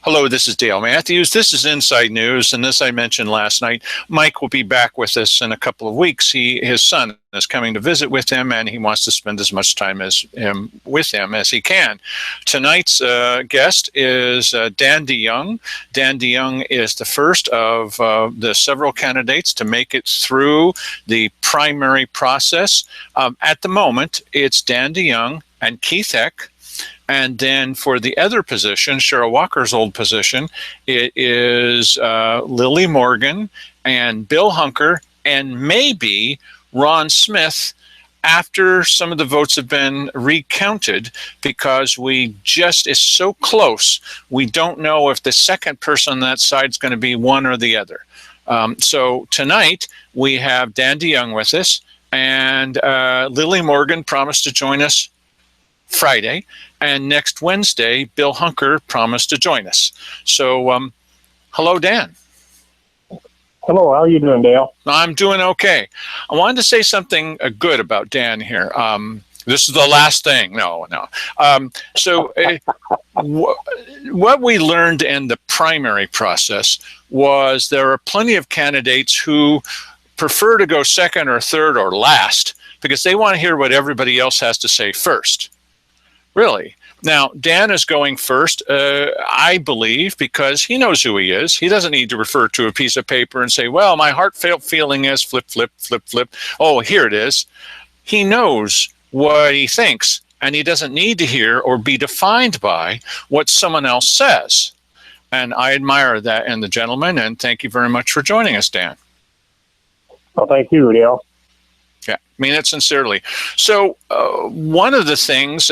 Hello, this is Dale Matthews. This is Inside News, and as I mentioned last night, Mike will be back with us in a couple of weeks. His son is coming to visit with him, and he wants to spend as much time with him as he can. Tonight's guest is Dan DeYoung. Dan DeYoung is the first of the several candidates to make it through the primary process. At the moment, it's Dan DeYoung and Keith Eck. And then for the other position, Cheryl Walker's old position, it is Lily Morgan and Bill Hunker and maybe Ron Smith after some of the votes have been recounted, because it's so close. We don't know if the second person on that side is going to be one or the other. So tonight we have Dan DeYoung with us, and Lily Morgan promised to join us Friday, and next Wednesday, Bill Hunker promised to join us. So, hello, Dan. Hello, how are you doing, Dale? I'm doing okay. I wanted to say something good about Dan here. This is the last thing. No. What we learned in the primary process was there are plenty of candidates who prefer to go second or third or last because they want to hear what everybody else has to say first. Really. Now, Dan is going first, I believe, because he knows who he is. He doesn't need to refer to a piece of paper and say, well, my heartfelt feeling is flip, flip, flip, flip. Oh, here it is. He knows what he thinks, and he doesn't need to hear or be defined by what someone else says. And I admire that in the gentleman, and thank you very much for joining us, Dan. Well, thank you, Dale. Yeah, I mean it sincerely. So one of the things,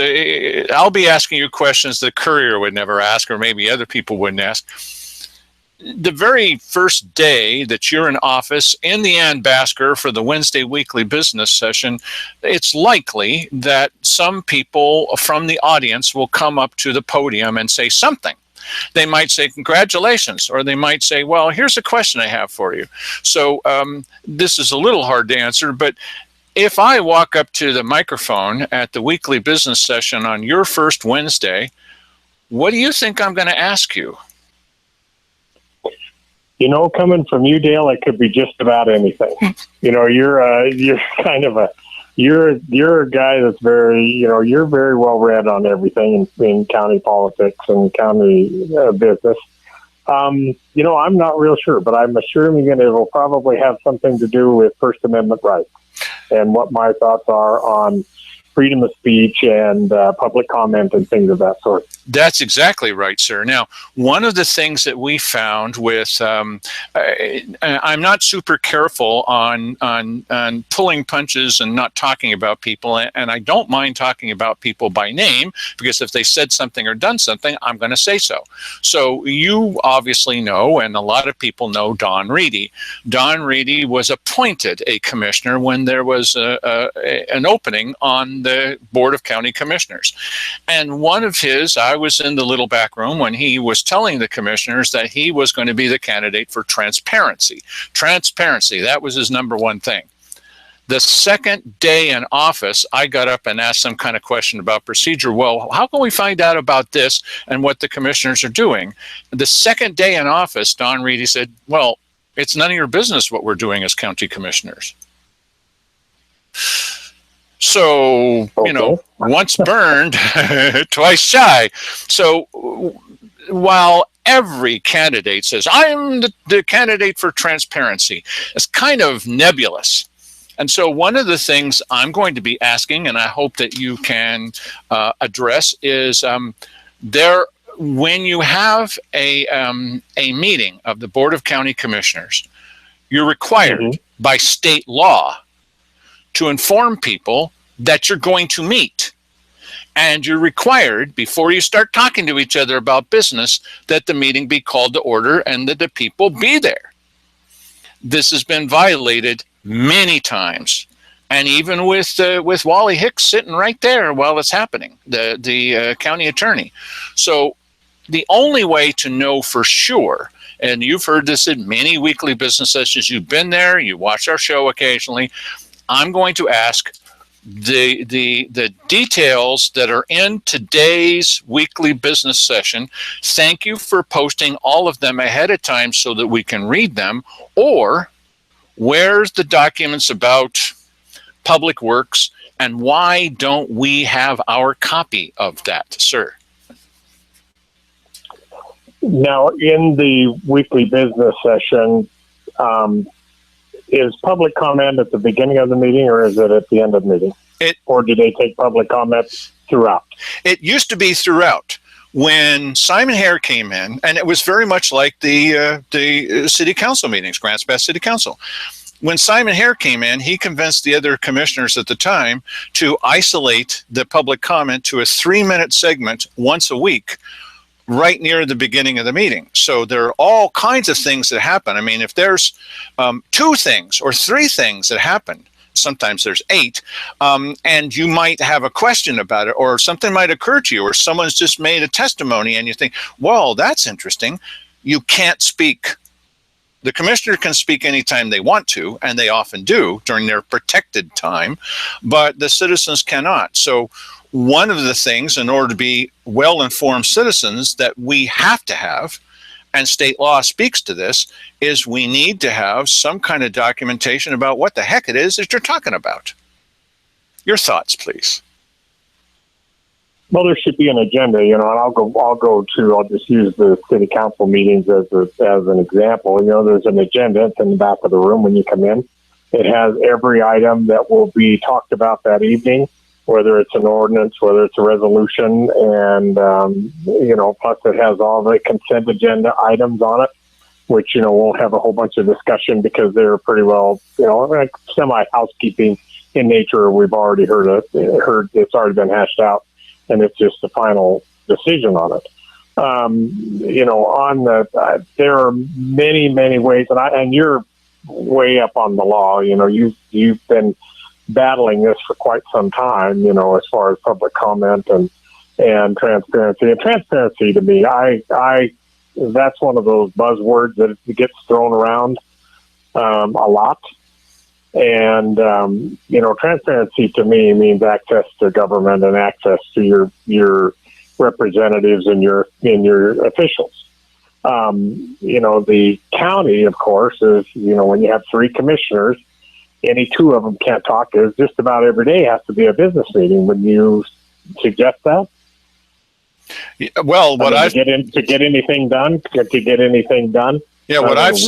I'll be asking you questions the Courier would never ask, or maybe other people wouldn't ask. The very first day that you're in office in the Ann Basker for the Wednesday weekly business session, it's likely that some people from the audience will come up to the podium and say something. They might say, congratulations, or they might say, well, here's a question I have for you. So this is a little hard to answer, but if I walk up to the microphone at the weekly business session on your first Wednesday, what do you think I'm going to ask you? You know, coming from you, Dale, it could be just about anything. You know, you're kind of you're a guy that's you're very well read on everything in county politics and county business. I'm not real sure, but I'm assuming it will probably have something to do with First Amendment rights and what my thoughts are on freedom of speech and public comment and things of that sort. That's exactly right, sir. Now, one of the things that we found with, I'm not super careful on pulling punches and not talking about people, and I don't mind talking about people by name, because if they said something or done something, I'm going to say so. So you obviously know, and a lot of people know, Don Reedy. Don Reedy was appointed a commissioner when there was an opening on the Board of County Commissioners. And one of I was in the little back room when he was telling the commissioners that he was going to be the candidate for transparency. Transparency, that was his number one thing. The second day in office, I got up and asked some kind of question about procedure. Well, how can we find out about this and what the commissioners are doing? The second day in office, Don Reedy said, well, it's none of your business what we're doing as county commissioners. So, once burned, twice shy. So while every candidate says, I'm the candidate for transparency, it's kind of nebulous. And so one of the things I'm going to be asking, and I hope that you can address, is when you have a meeting of the Board of County Commissioners, you're required by state law to inform people that you're going to meet. And you're required, before you start talking to each other about business, that the meeting be called to order and that the people be there. This has been violated many times. And even with Wally Hicks sitting right there while it's happening, the county attorney. So the only way to know for sure, and you've heard this in many weekly business sessions, you've been there, you watch our show occasionally, I'm going to ask, the details that are in today's weekly business session. Thank you for posting all of them ahead of time so that we can read them. Or where's the documents about Public Works, and why don't we have our copy of that, sir? Now, in the weekly business session, is public comment at the beginning of the meeting, or is it at the end of the meeting? Or do they take public comment throughout? It used to be throughout. When Simon Hare came in, and it was very much like the city council meetings, Grants Pass City Council. When Simon Hare came in, he convinced the other commissioners at the time to isolate the public comment to a 3-minute segment once a week, right near the beginning of the meeting. So there are all kinds of things that happen. I mean, if there's 2 things or 3 things that happen, sometimes there's 8, and you might have a question about it, or something might occur to you, or someone's just made a testimony and you think, well, that's interesting. You can't speak. The commissioner can speak anytime they want to, and they often do during their protected time, but the citizens cannot. So one of the things, in order to be well-informed citizens, that we have to have, and state law speaks to this, is we need to have some kind of documentation about what the heck it is that you're talking about. Your thoughts, please. Well, there should be an agenda, and I'll just use the city council meetings as an example. There's an agenda. It's in the back of the room when you come in. It has every item that will be talked about that evening, whether it's an ordinance, whether it's a resolution, and, plus it has all the consent agenda items on it, which, won't have a whole bunch of discussion because they're pretty well, like semi-housekeeping in nature. We've already heard it's already been hashed out, and it's just the final decision on it. There are many, many ways, and you're way up on the law. You've been battling this for quite some time, as far as public comment and transparency. And transparency to me, that's one of those buzzwords that gets thrown around a lot. And, transparency to me means access to government and access to your representatives and your officials. The county, of course, is, when you have 3 commissioners, any 2 of them can't talk. Is just about every day has to be a business meeting. Would you suggest that? Well, to get anything done. Yeah, what I've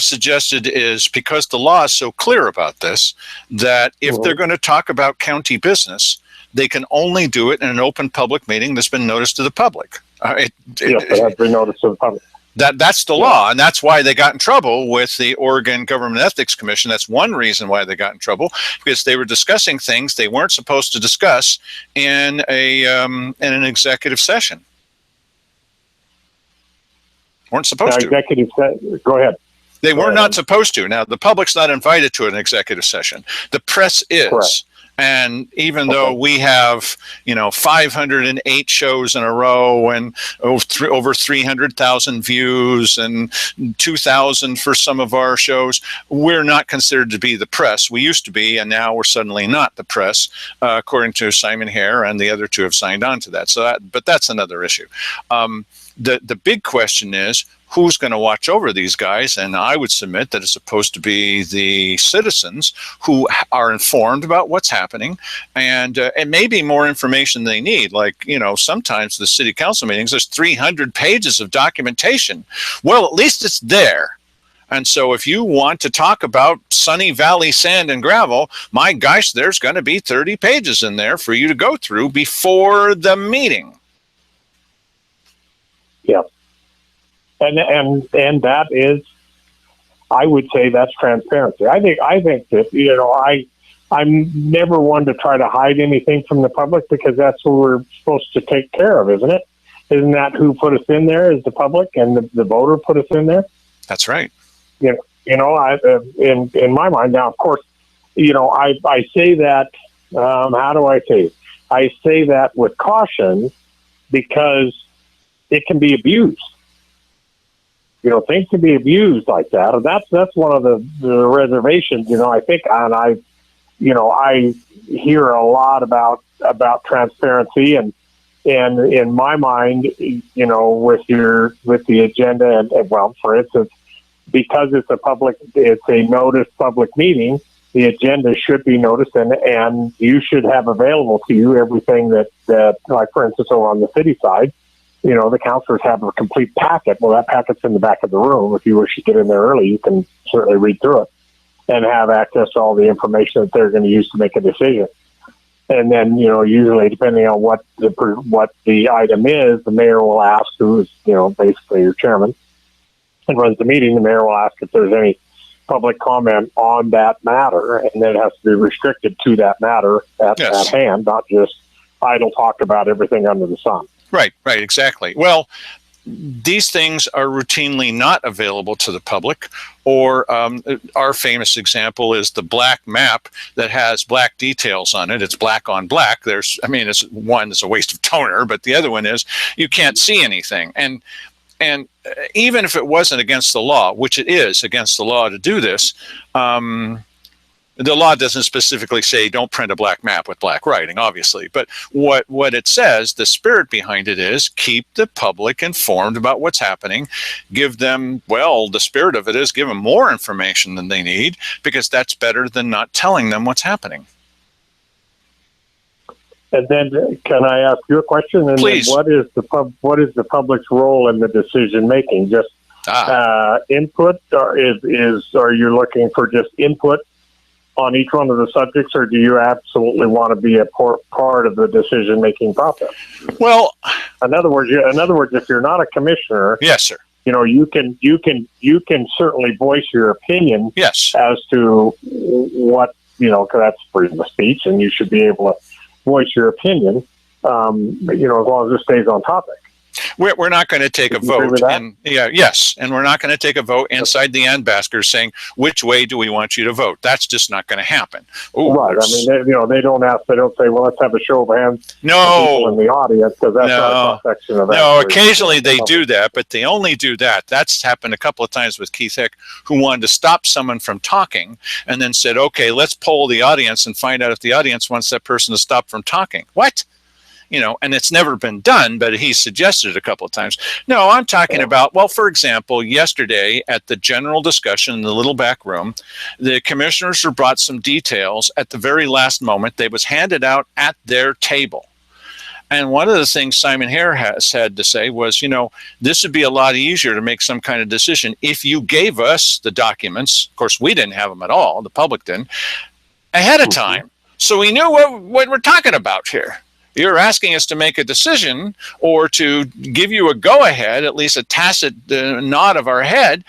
suggested is, because the law is so clear about this, that if they're going to talk about county business, they can only do it in an open public meeting that's been noticed to the public. It has been noticed to the public. That's the law, and that's why they got in trouble with the Oregon Government Ethics Commission. That's one reason why they got in trouble, because they were discussing things they weren't supposed to discuss in an executive session. Weren't supposed to. Go ahead. They were not supposed to. Now, the public's not invited to an executive session. The press is. Correct. And even though we have, 508 shows in a row and over 300,000 views and 2,000 for some of our shows, we're not considered to be the press. We used to be, and now we're suddenly not the press, according to Simon Hare, and the other 2 have signed on to that. But that's another issue. The big question is, who's going to watch over these guys? And I would submit that it's supposed to be the citizens who are informed about what's happening, and maybe more information they need. Like, sometimes the city council meetings, there's 300 pages of documentation. Well, at least it's there. And so if you want to talk about Sunny Valley sand and gravel, my gosh, there's going to be 30 pages in there for you to go through before the meeting. Yeah. And that is, I would say that's transparency. I think that, I'm never one to try to hide anything from the public, because that's what we're supposed to take care of, isn't it? Isn't that who put us in there, is the public, and the voter put us in there? That's right. In my mind now, of course, I say that, how do I say it? I say that with caution, because it can be abused. Things can be abused like that. And that's one of the reservations, I think, and I hear a lot about transparency, and in my mind, with the agenda, and well, for instance, because it's a noticed public meeting, the agenda should be noticed, and you should have available to you everything that like, for instance, over on the city side, the councilors have a complete packet. Well, that packet's in the back of the room. If you wish to get in there early, you can certainly read through it and have access to all the information that they're going to use to make a decision. And then, usually depending on what the item is, the mayor will ask, who is, basically your chairman and runs the meeting, the mayor will ask if there's any public comment on that matter, and then it has to be restricted to that matter at hand, not just idle talk about everything under the sun. Right, exactly. Well, these things are routinely not available to the public, or our famous example is the black map that has black details on it. It's black on black. It's one is a waste of toner, but the other one is you can't see anything. And even if it wasn't against the law, which it is against the law to do this, the law doesn't specifically say don't print a black map with black writing, obviously. But what it says, the spirit behind it is keep the public informed about what's happening. Give them, the spirit of it is give them more information than they need, because that's better than not telling them what's happening. And then, can I ask you a question? And please. What is the public's role in the decision making? Just input, or are you looking for just input on each one of the subjects, or do you absolutely want to be a part of the decision making process? Well, in other words, if you're not a commissioner, yes, sir. You can certainly voice your opinion. Yes. As to what because that's freedom of speech, and you should be able to voice your opinion, as long as it stays on topic. We're not going to take a vote, and we're not going to take a vote inside the ambassador saying which way do we want you to vote. That's just not going to happen. Ooh, right? I mean, they don't ask. They don't say, "Well, let's have a show of hands." No, people in the audience, because that's not a cross-section of that. No, occasionally they do that, but they only do that. That's happened a couple of times with Keith Hick, who wanted to stop someone from talking, and then said, "Okay, let's poll the audience and find out if the audience wants that person to stop from talking." What? And it's never been done, but he suggested it a couple of times. No, I'm talking about, for example, yesterday at the general discussion in the little back room, the commissioners were brought some details at the very last moment. They was handed out at their table. And one of the things Simon Hare has had to say was, this would be a lot easier to make some kind of decision if you gave us the documents. Of course, we didn't have them at all. The public didn't, ahead of time. So we knew what we're talking about here. You're asking us to make a decision or to give you a go-ahead, at least a tacit nod of our head,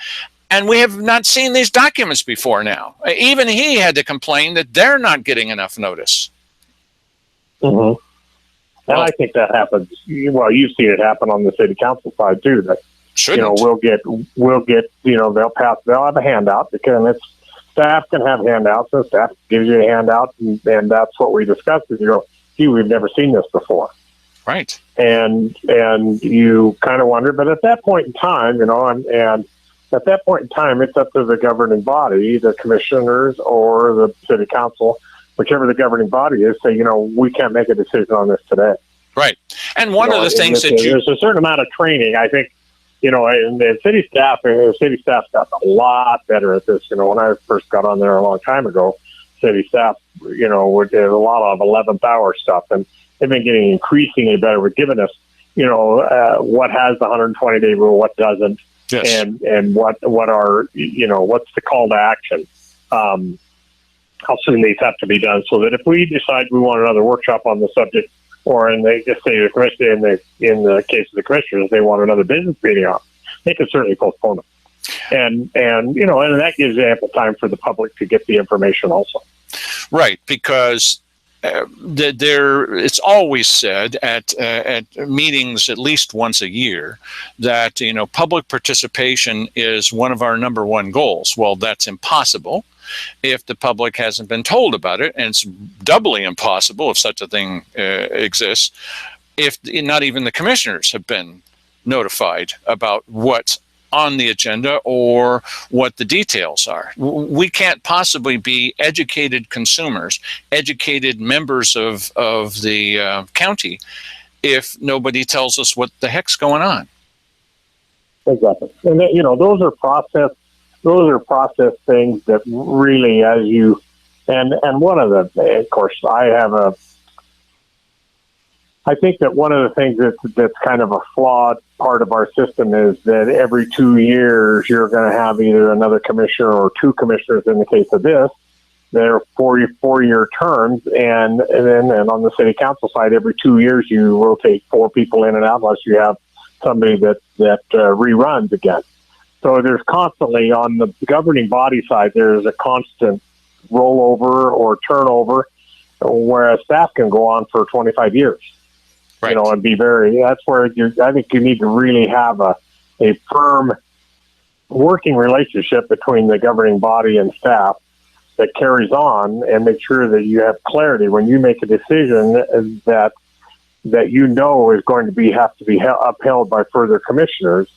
and we have not seen these documents before now. Even he had to complain that they're not getting enough notice. Mm-hmm. And I think that happens. Well, you've seen it happen on the city council side too. That we'll get. They'll have a handout, because staff can have handouts, and staff gives you a handout, and that's what we discussed. And you go, we've never seen this before. Right. And you kind of wonder, but at that point in time, and at that point in time, it's up to the governing body, the commissioners or the city council, whichever the governing body is, say, we can't make a decision on this today. Right. And one of the things there's a certain amount of training, I think, and the city staff's got a lot better at this. When I first got on there a long time ago, city staff, we did a lot of 11th hour stuff, and they've been getting increasingly better with giving us, what has the 120-day rule, what doesn't, yes. and what are, what's the call to action, how soon these have to be done, so that if we decide we want another workshop on the subject, or in the case of the commissioners, they want another business meeting on, they can certainly postpone it. And that gives ample time for the public to get the information also. Right, because it's always said at meetings at least once a year that public participation is one of our number one goals. Well, that's impossible if the public hasn't been told about it, and it's doubly impossible if such a thing exists if not even the commissioners have been notified about what on the agenda or what the details are. We can't possibly be educated consumers, educated members of the county if nobody tells us what the heck's going on. Exactly. And those are process things that really, as you, and one of the, of course, I think that one of the things that's kind of a flawed part of our system is that every 2 years you're going to have either another commissioner or two commissioners in the case of this. They're four-year terms, and on the city council side, every 2 years you rotate four people in and out unless you have somebody that reruns again. So there's constantly, on the governing body side, there's a constant rollover or turnover, whereas staff can go on for 25 years. Right. And be that's where I think you need to really have a firm working relationship between the governing body and staff that carries on, and make sure that you have clarity when you make a decision that is going to have to be upheld by further commissioners.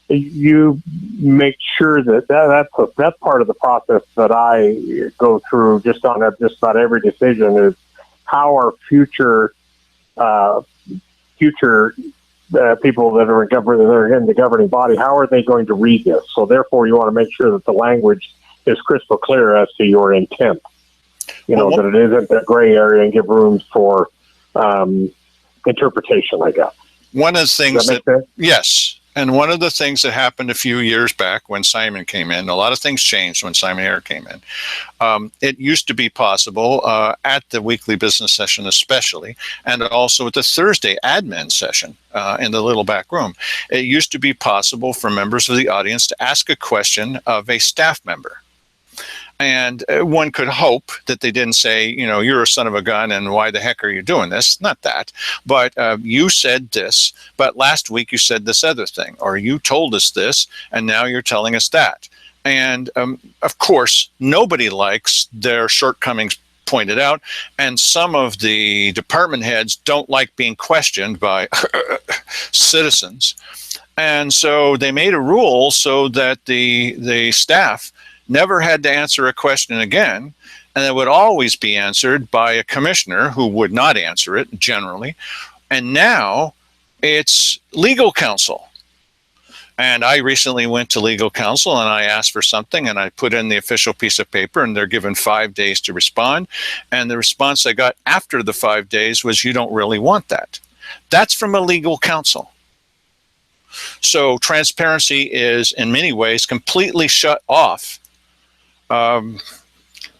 You make sure that's part of the process that I go through just about every decision is how our future people that are in the governing body, how are they going to read this? So therefore, you want to make sure that the language is crystal clear as to your intent. That it isn't a gray area and give room for interpretation, I guess. One of the things Does that make sense? Yes. And one of the things that happened a few years back when Simon came in, a lot of things changed when Simon Hare came in. It used to be possible at the weekly business session especially, and also at the Thursday admin session in the little back room. It used to be possible for members of the audience to ask a question of a staff member. And one could hope that they didn't say, you're a son of a gun and why the heck are you doing this? Not that. But you said this, but last week you said this other thing, or you told us this, and now you're telling us that. And of course, nobody likes their shortcomings pointed out. And some of the department heads don't like being questioned by citizens. And so they made a rule so that the staff never had to answer a question again, and it would always be answered by a commissioner who would not answer it generally. And now it's legal counsel. And I recently went to legal counsel and I asked for something and I put in the official piece of paper and they're given 5 days to respond. And the response I got after the 5 days was, you don't really want that. That's from a legal counsel. So transparency is in many ways completely shut off.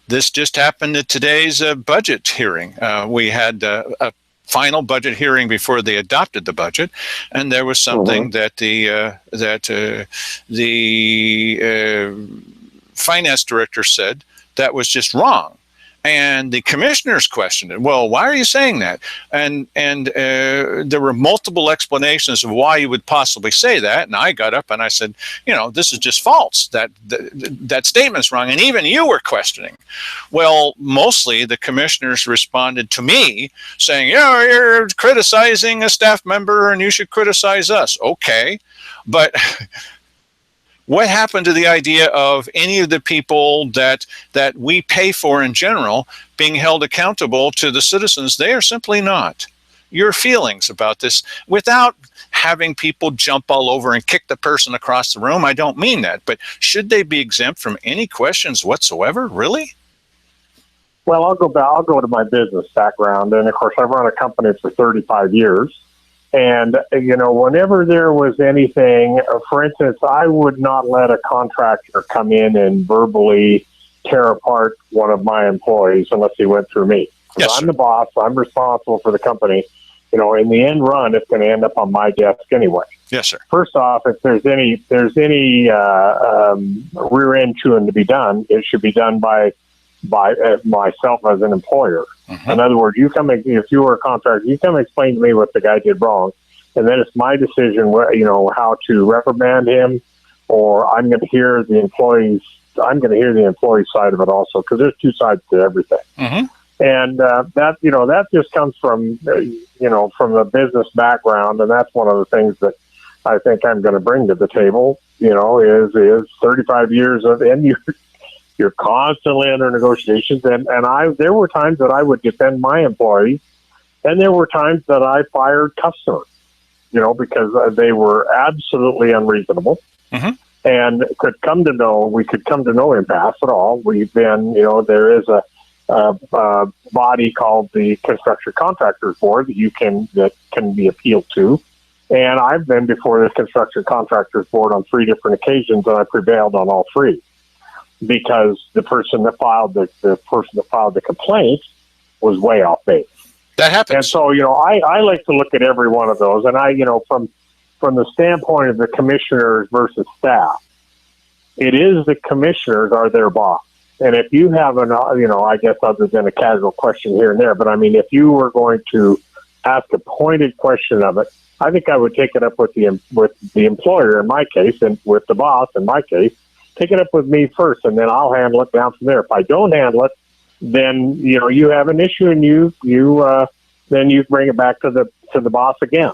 This just happened at today's budget hearing. We had a final budget hearing before they adopted the budget, and there was something that the finance director said that was just wrong. And the commissioners questioned it. Well, why are you saying that? And there were multiple explanations of why you would possibly say that. And I got up and I said, this is just false. That statement's wrong. And even you were questioning. Well, mostly the commissioners responded to me saying, you're criticizing a staff member and you should criticize us. Okay, but what happened to the idea of any of the people that we pay for in general being held accountable to the citizens? They are simply not. Your feelings about this, without having people jump all over and kick the person across the room, I don't mean that, but should they be exempt from any questions whatsoever? Really? Well, I'll go to my business background, and of course, I've run a company for 35 years. And, whenever there was anything, for instance, I would not let a contractor come in and verbally tear apart one of my employees unless he went through me. Yes, I'm the boss. I'm responsible for the company. In the end run, it's going to end up on my desk anyway. Yes, sir. First off, if there's any rear end chewing to be done, it should be done by myself as an employer. In other words, if you were a contractor, you come explain to me what the guy did wrong, and then it's my decision how to reprimand him, or I'm going to hear the employee side of it also, because there's two sides to everything. And that just comes from from a business background, and that's one of the things that I think I'm going to bring to the table. is 35 years of, and you're constantly under negotiations. And there were times that I would defend my employees, and there were times that I fired customers, because they were absolutely unreasonable. Mm-hmm. And we could come to no impasse at all. We've been, there is a body called the Construction Contractors Board that can be appealed to. And I've been before the Construction Contractors Board on 3 different occasions, and I prevailed on all 3 because the person that filed the complaint was way off base. That happens. And so, I like to look at every one of those, and from the standpoint of the commissioners versus staff, it is the commissioners are their boss. And if you have I guess other than a casual question here and there, but I mean, if you were going to ask a pointed question of it, I think I would take it up with the employer in my case, and with the boss in my case. Take it up with me first, and then I'll handle it down from there. If I don't handle it, then you have an issue, and then you bring it back to the boss again.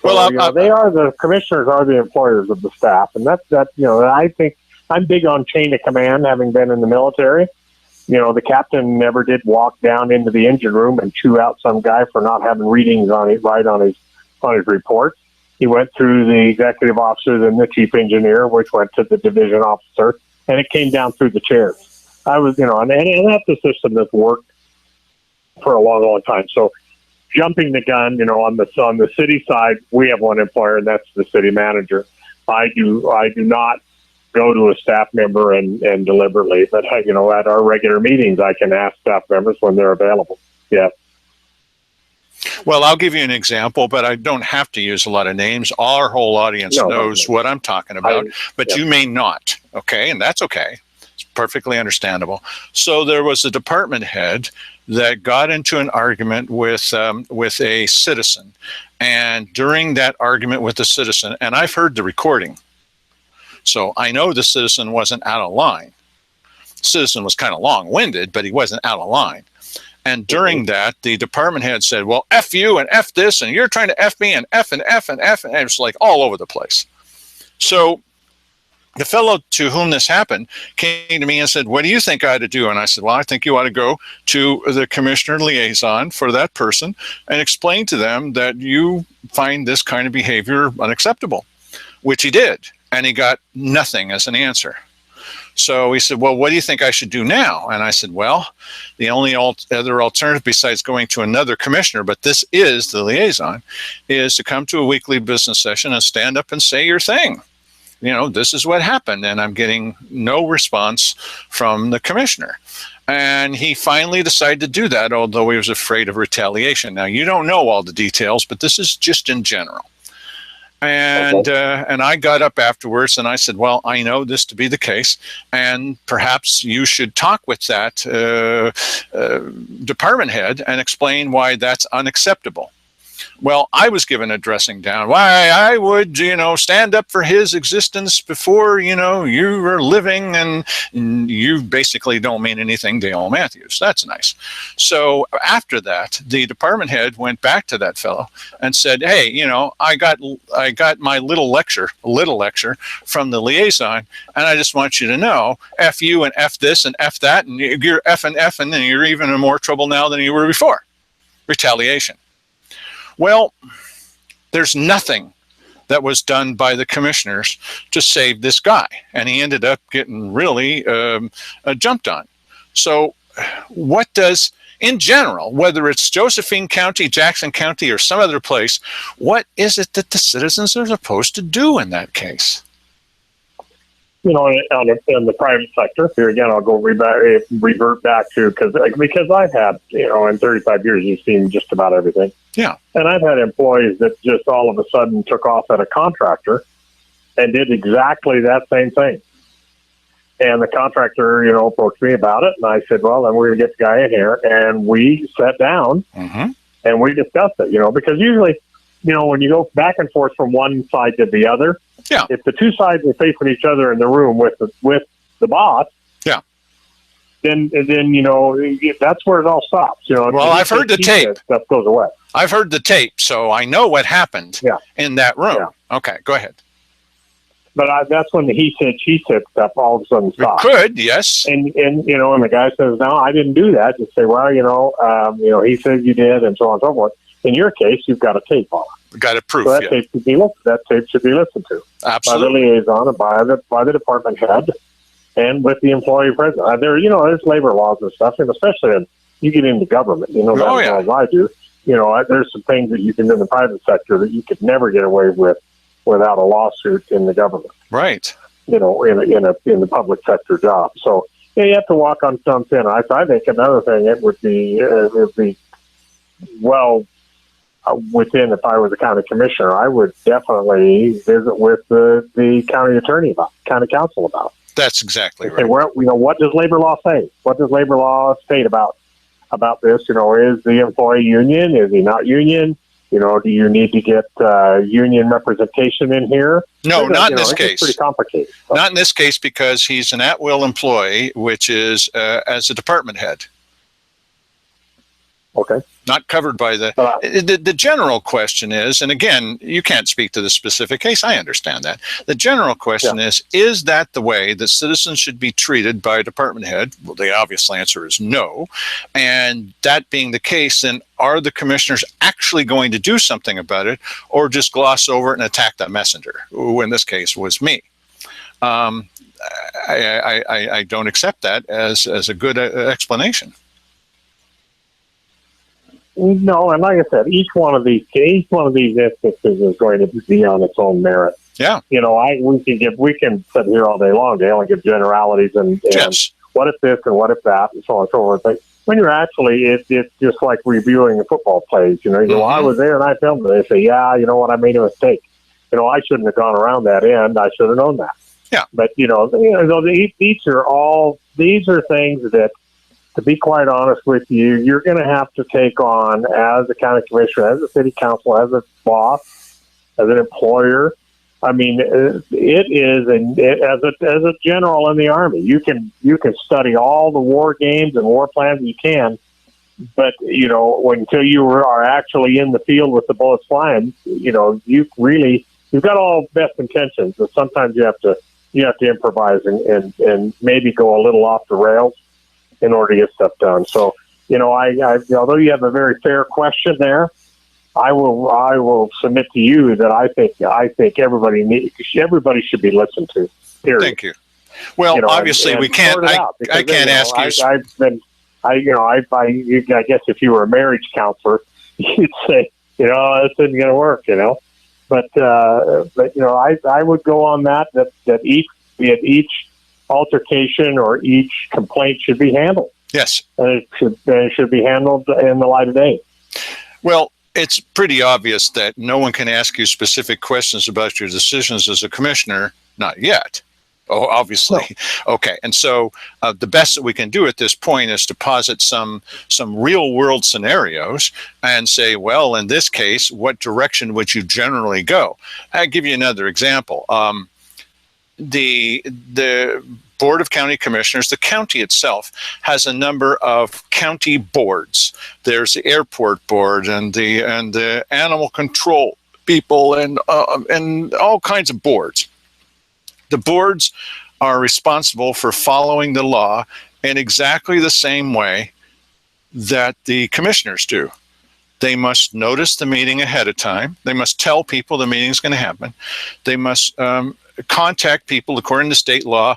So, the commissioners are the employers of the staff, and that's I think I'm big on chain of command, having been in the military. The captain never did walk down into the engine room and chew out some guy for not having readings on his report. He went through the executive officer, then the chief engineer, which went to the division officer, and it came down through the chairs. I was, and that's the system that's worked for a long, long time. So jumping the gun, on the city side, we have one employer, and that's the city manager. I do not go to a staff member and deliberately, but at our regular meetings, I can ask staff members when they're available. Yeah. Well, I'll give you an example, but I don't have to use a lot of names. Our whole audience knows what I'm talking about, but you may not. Okay. And that's okay. It's perfectly understandable. So there was a department head that got into an argument with a citizen. And during that argument with the citizen, and I've heard the recording, so I know the citizen wasn't out of line. The citizen was kind of long-winded, but he wasn't out of line. And during that, the department head said, well, F you and F this, and you're trying to F me and F and F and F. And it was like all over the place. So the fellow to whom this happened came to me and said, what do you think I ought to do? And I said, well, I think you ought to go to the commissioner liaison for that person and explain to them that you find this kind of behavior unacceptable, which he did. And he got nothing as an answer. So he said, well, what do you think I should do now? And I said, well, the only other alternative besides going to another commissioner, but this is the liaison, is to come to a weekly business session and stand up and say your thing. This is what happened. And I'm getting no response from the commissioner. And he finally decided to do that, although he was afraid of retaliation. Now, you don't know all the details, but this is just in general. And I got up afterwards and I said, well, I know this to be the case, and perhaps you should talk with that department head and explain why that's unacceptable. Well, I was given a dressing down. Why I would, stand up for his existence before, you were living, and you basically don't mean anything to Dale Matthews. That's nice. So after that, the department head went back to that fellow and said, hey, I got my little lecture from the liaison, and I just want you to know, F you and F this and F that, and you're F and you're even in more trouble now than you were before. Retaliation. Well, there's nothing that was done by the commissioners to save this guy, and he ended up getting really jumped on. So what does, in general, whether it's Josephine County, Jackson County, or some other place, what is it that the citizens are supposed to do in that case? In the private sector, here again, I'll go revert back to, because I've had, in 35 years, you've seen just about everything. Yeah. And I've had employees that just all of a sudden took off at a contractor and did exactly that same thing. And the contractor, approached me about it. And I said, well, then we're going to get the guy in here. And we sat down and we discussed it, because usually, when you go back and forth from one side to the other, if the two sides are facing each other in the room with the boss, then that's where it all stops. Well, I've heard the tape. Stuff goes away. I've heard the tape, so I know what happened in that room. Yeah. Okay, go ahead. that's when the he said, she said stuff all of a sudden stops. It could, yes. And and the guy says, no, I didn't do that. Just say, well, he says you did, and so on and so forth. In your case, you've got a tape on it. Got a proof. So that tape should be listened to. Absolutely. By the liaison and by the department head and with the employee president. There's labor laws and stuff, and especially when you get into government, that as well as I do. There's some things that you can do in the private sector that you could never get away with without a lawsuit in the government. Right. In the public sector job. So you have to walk on some thin ice. I think another thing it would be within, if I was a county commissioner, I would definitely visit with the county attorney county council about. That's exactly right. Say, well, what does labor law say? What does labor law state about this? Is the employee union? Is he not union? Do you need to get union representation in here? No, not in this case. It's pretty complicated. Not in this case, because he's an at-will employee, which is as a department head. Okay. Not covered by the general question is, and again, you can't speak to the specific case. I understand that. The general question is that the way that citizens should be treated by a department head? Well, the obvious answer is no. And that being the case, then are the commissioners actually going to do something about it, or just gloss over it and attack that messenger, who in this case was me? I don't accept that as a good explanation. No, and like I said, each one of these instances is going to be on its own merit. Yeah. We can sit here all day long, Dale, and give generalities and what if this and what if that and so on and so forth. But when you're actually, it's just like reviewing the football plays. You go, I was there and I filmed it. They say, yeah, you know what, I made a mistake. I shouldn't have gone around that end. I should have known that. Yeah. But these are things that, to be quite honest with you, you're going to have to take on as a county commissioner, as a city council, as a boss, as an employer. I mean, as a general in the Army, you can study all the war games and war plans you can, but until you are actually in the field with the bullets flying, you've got all best intentions, but sometimes you have to improvise and maybe go a little off the rails in order to get stuff done. So, although you have a very fair question there, I will submit to you that I think everybody should be listened to. Period. Thank you. Well, obviously we can't. I can't ask you. I guess if you were a marriage counselor, you'd say, this isn't going to work. But I would go on that each altercation or each complaint should be handled. Yes. And it should be handled in the light of day. Well, it's pretty obvious that no one can ask you specific questions about your decisions as a commissioner, not yet. Oh, obviously. No. Okay. And so the best that we can do at this point is to posit some real world scenarios and say, well, in this case, what direction would you generally go? I'll give you another example. The Board of County Commissioners, the county itself, has a number of county boards. There's the airport board and the animal control people and all kinds of boards. The boards are responsible for following the law in exactly the same way that the commissioners do. They must notice the meeting ahead of time. They must tell people the meeting is going to happen. They must contact people according to state law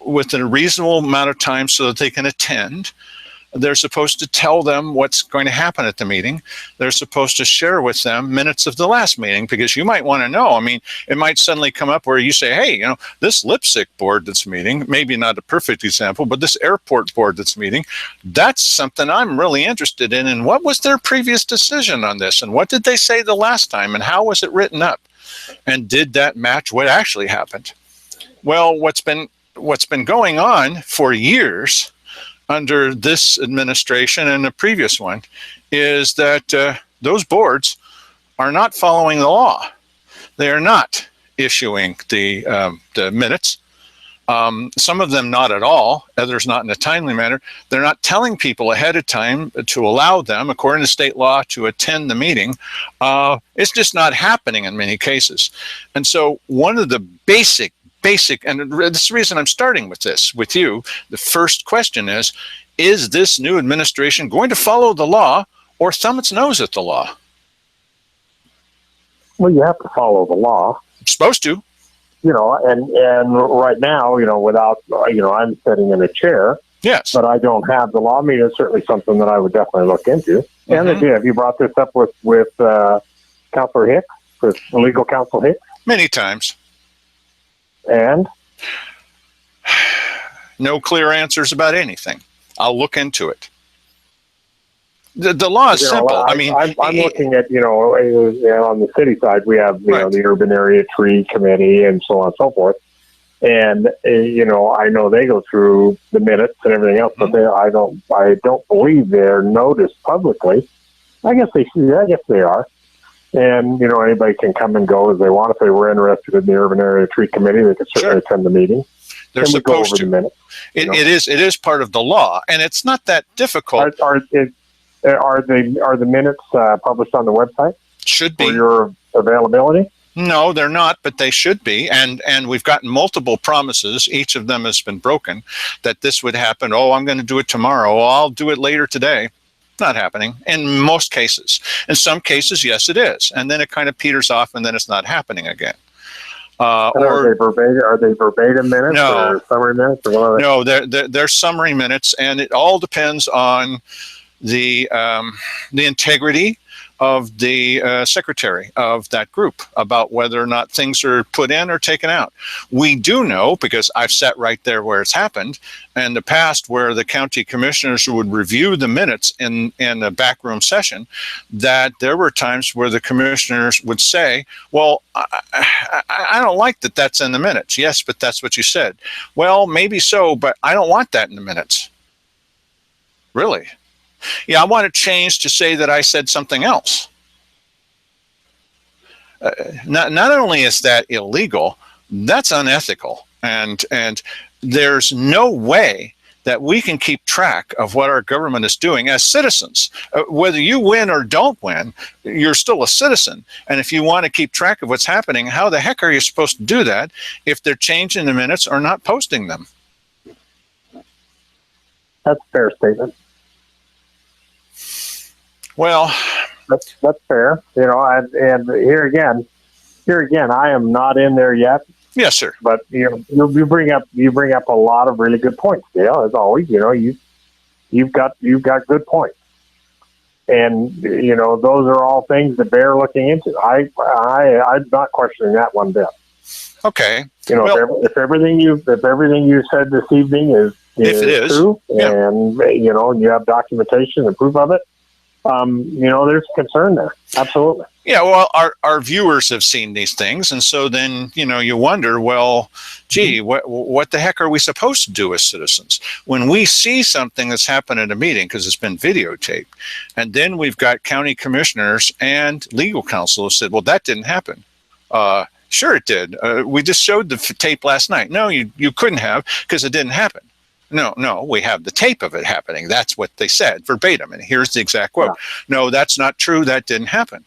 within a reasonable amount of time so that they can attend. They're supposed to tell them what's going to happen at the meeting. They're supposed to share with them minutes of the last meeting, because you might want to know. I mean, it might suddenly come up where you say, hey, this lipstick board that's meeting, maybe not a perfect example, but this airport board that's meeting, that's something I'm really interested in. And what was their previous decision on this? And what did they say the last time? And how was it written up? And did that match what actually happened? Well, what's been going on for years under this administration and the previous one is that those boards are not following the law. They are not issuing the minutes. Some of them not at all, others not in a timely manner. They're not telling people ahead of time to allow them, according to state law, to attend the meeting. It's just not happening in many cases. And so one of the basic, and this is the reason I'm starting with this with you, the first question is this new administration going to follow the law or thumb its nose at the law? Well, you have to follow the law. You're supposed to. And right now, without, I'm sitting in a chair. Yes. But I don't have the law. I mean, it's certainly something that I would definitely look into. Mm-hmm. And they did. Have you brought this up with Councilor Hicks, with legal counsel Hicks? Many times. And? No clear answers about anything. I'll look into it. The law is simple. I'm looking at, on the city side, we have, right. The Urban Area Tree Committee and so on and so forth. And, I know they go through the minutes and everything else, but I don't believe they're noticed publicly. I guess they are. And, anybody can come and go as they want. If they were interested in the Urban Area Tree Committee, they could certainly attend the meeting. They're supposed to. The minutes, it is part of the law, and it's not that difficult. Are the minutes published on the website? Should be. For your availability? No, they're not, but they should be. And we've gotten multiple promises. Each of them has been broken that this would happen. Oh, I'm going to do it tomorrow. Oh, I'll do it later today. Not happening in most cases. In some cases, yes, it is. And then it kind of peters off and then it's not happening again. Are they verbatim minutes? No, or summary minutes? Or no, they're summary minutes, and it all depends on the integrity of the secretary of that group about whether or not things are put in or taken out. We do know, because I've sat right there where it's happened in the past, where the county commissioners would review the minutes in a backroom session, that there were times where the commissioners would say, well, I don't like that that's in the minutes. Yes, but that's what you said. Well, maybe so, but I don't want that in the minutes. Really? Yeah, I want to change to say that I said something else. Not only is that illegal, that's unethical. And there's no way that we can keep track of what our government is doing as citizens. Whether you win or don't win, you're still a citizen. And if you want to keep track of what's happening, how the heck are you supposed to do that if they're changing the minutes or not posting them? That's a fair statement. Well, that's fair. And here again, I am not in there yet. Yes, sir. But you bring up a lot of really good points, Dale. As always, you've got good points, and those are all things that bear looking into. I'm not questioning that one bit. Okay. If everything you said this evening is true, yeah. And you have documentation and proof of it. There's concern there. Absolutely. Yeah, well, our viewers have seen these things, and so then, you wonder, well, gee, what the heck are we supposed to do as citizens when we see something that's happened at a meeting because it's been videotaped, and then we've got county commissioners and legal counsel who said, well, that didn't happen. Sure it did. We just showed the tape last night. No, you couldn't have, because it didn't happen. No, we have the tape of it happening. That's what they said, verbatim. And here's the exact quote. Yeah. No, that's not true. That didn't happen.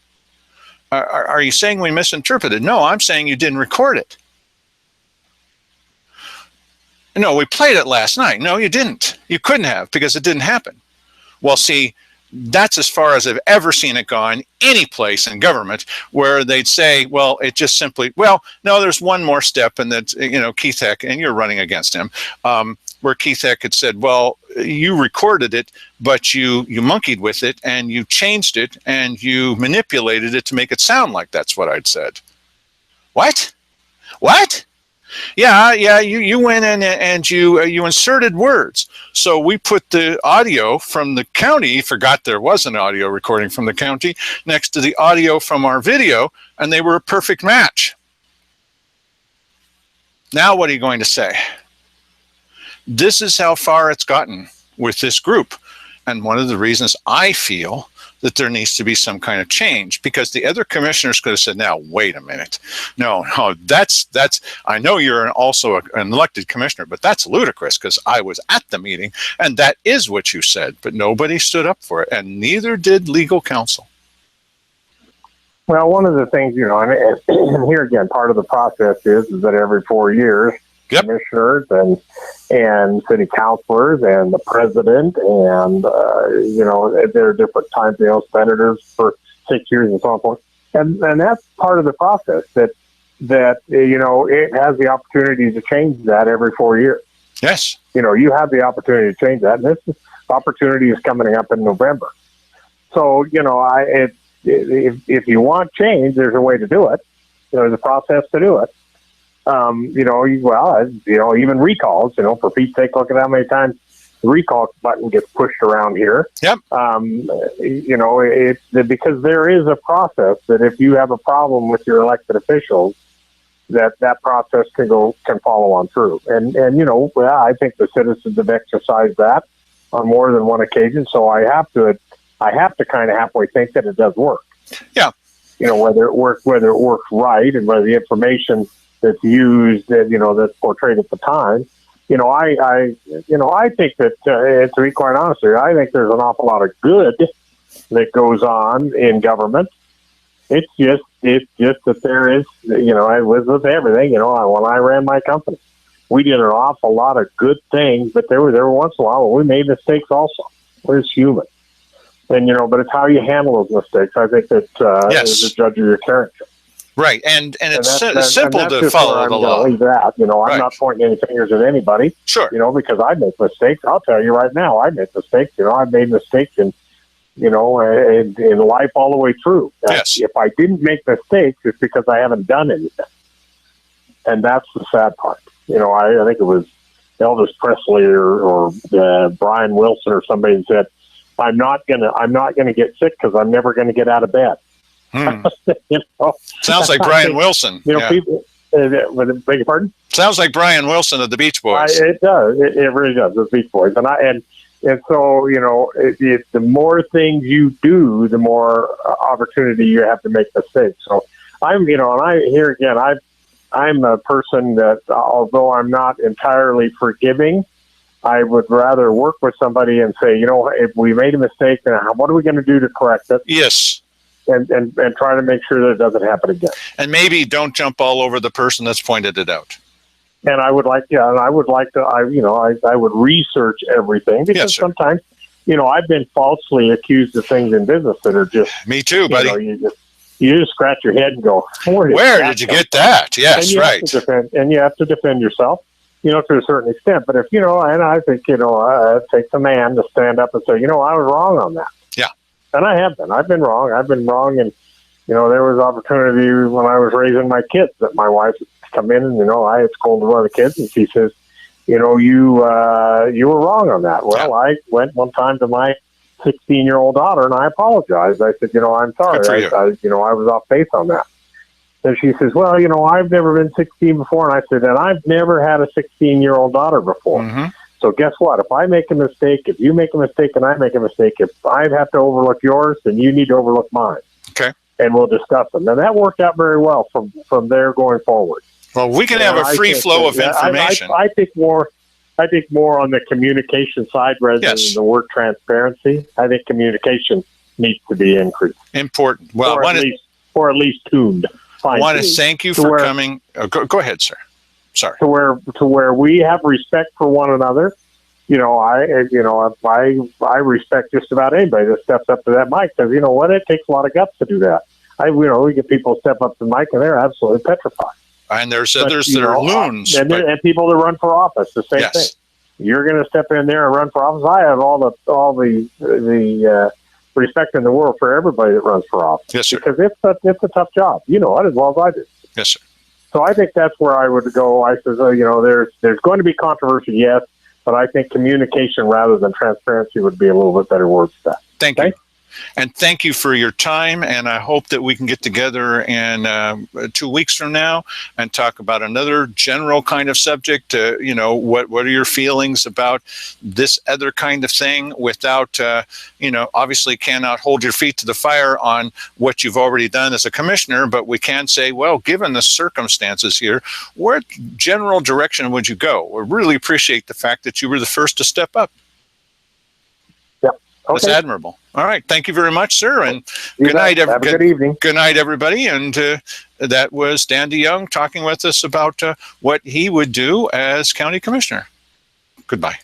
Are you saying we misinterpreted? No, I'm saying you didn't record it. No, we played it last night. No, you didn't. You couldn't have, because it didn't happen. Well, see, that's as far as I've ever seen it gone any place in government, where they'd say, well, it just simply, well, no, there's one more step, and that's, Keith Heck, and you're running against him, where Keith Heck had said, well, you recorded it, but you monkeyed with it, and you changed it, and you manipulated it to make it sound like that's what I'd said. What? Yeah, you went in and you inserted words. So we put the audio from the county, forgot there was an audio recording from the county, next to the audio from our video, and they were a perfect match. Now what are you going to say? This is how far it's gotten with this group. And one of the reasons I feel that there needs to be some kind of change, because the other commissioners could have said, now, wait a minute. No, that's, I know you're also an elected commissioner, but that's ludicrous because I was at the meeting and that is what you said, but nobody stood up for it, and neither did legal counsel. Well, one of the things, and here again, part of the process is that every 4 years, Yep. commissioners and city councilors and the president and there are different times, senators for 6 years and so on and forth, and that's part of the process that it has the opportunity to change that every 4 years. Yes, you have the opportunity to change that, and this opportunity is coming up in November. So if you want change, there's a way to do it. There's a process to do it. Even recalls, for Pete's sake, look at how many times the recall button gets pushed around here. Yep. It's because there is a process that if you have a problem with your elected officials, that process can follow on through. And I think the citizens have exercised that on more than one occasion. So I have to kind of halfway think that it does work. Yeah. Whether it works right, and whether the information that's used, that's portrayed at the time. I think that, to be quite honest with you, I think there's an awful lot of good that goes on in government. It's just that there is, it was with everything. When I ran my company, we did an awful lot of good things, but there were once in a while when we made mistakes also. We're just human. And, but it's how you handle those mistakes. I think that is a judge of your character. Right, and it's simple to follow the law. Leave that. I'm not pointing any fingers at anybody. Sure. Because I make mistakes. I'll tell you right now, I make mistakes. I've made mistakes in life all the way through. Yes. If I didn't make mistakes, it's because I haven't done anything, and that's the sad part. I think it was Elvis Presley or Brian Wilson or somebody said, I'm not gonna get sick because I'm never gonna get out of bed. Sounds like Brian Wilson. People. Beg your pardon? Sounds like Brian Wilson of the Beach Boys. It does. It really does. The Beach Boys, and so the more things you do, the more opportunity you have to make mistakes. So I'm a person that, although I'm not entirely forgiving, I would rather work with somebody and say, if we made a mistake, then what are we going to do to correct it? Yes. And try to make sure that it doesn't happen again. And maybe don't jump all over the person that's pointed it out. And I would research everything, because sometimes, I've been falsely accused of things in business that are just... Me too, buddy. You just scratch your head and go, where did you get that? Yes, right. And you have to defend yourself, to a certain extent. But if, and I think, it takes a man to stand up and say, I was wrong on that. Yeah. And I have been. I've been wrong. And, there was opportunity when I was raising my kids that my wife would come in and, I had scolded one of the kids, and she says, you were wrong on that. Well, I went one time to my 16-year-old daughter and I apologized. I said, I'm sorry. I was off base on that. And she says, well, I've never been 16 before. And I said, and I've never had a 16-year-old daughter before. Mm-hmm. So guess what? If I make a mistake, if you make a mistake and I make a mistake, if I have to overlook yours, then you need to overlook mine. Okay. And we'll discuss them. And that worked out very well from there going forward. Well, we can have a free flow of information. I think more on the communication side rather than the word transparency. I think communication needs to be increased. Important. Well, or at least tuned. I want to thank you for coming. Go ahead, sir. Sorry. To where we have respect for one another. I respect just about anybody that steps up to that mic, because it takes a lot of guts to do that. We get people to step up to the mic and they're absolutely petrified. And there's others that are loons. And people that run for office, the same thing. You're going to step in there and run for office. I have all the respect in the world for everybody that runs for office. Yes, sir. Because it's a tough job. You know it as well as I do. Yes, sir. So I think that's where I would go. I says, there's going to be controversy, yes, but I think communication rather than transparency would be a little bit better word for that. Thank you. And thank you for your time. And I hope that we can get together in 2 weeks from now and talk about another general kind of subject. What are your feelings about this other kind of thing without, obviously cannot hold your feet to the fire on what you've already done as a commissioner, but we can say, well, given the circumstances here, what general direction would you go? We really appreciate the fact that you were the first to step up. Okay. That's admirable. All right. Thank you very much, sir. And good night. Have a good evening. Good night, everybody. And that was Dan DeYoung talking with us about what he would do as county commissioner. Goodbye.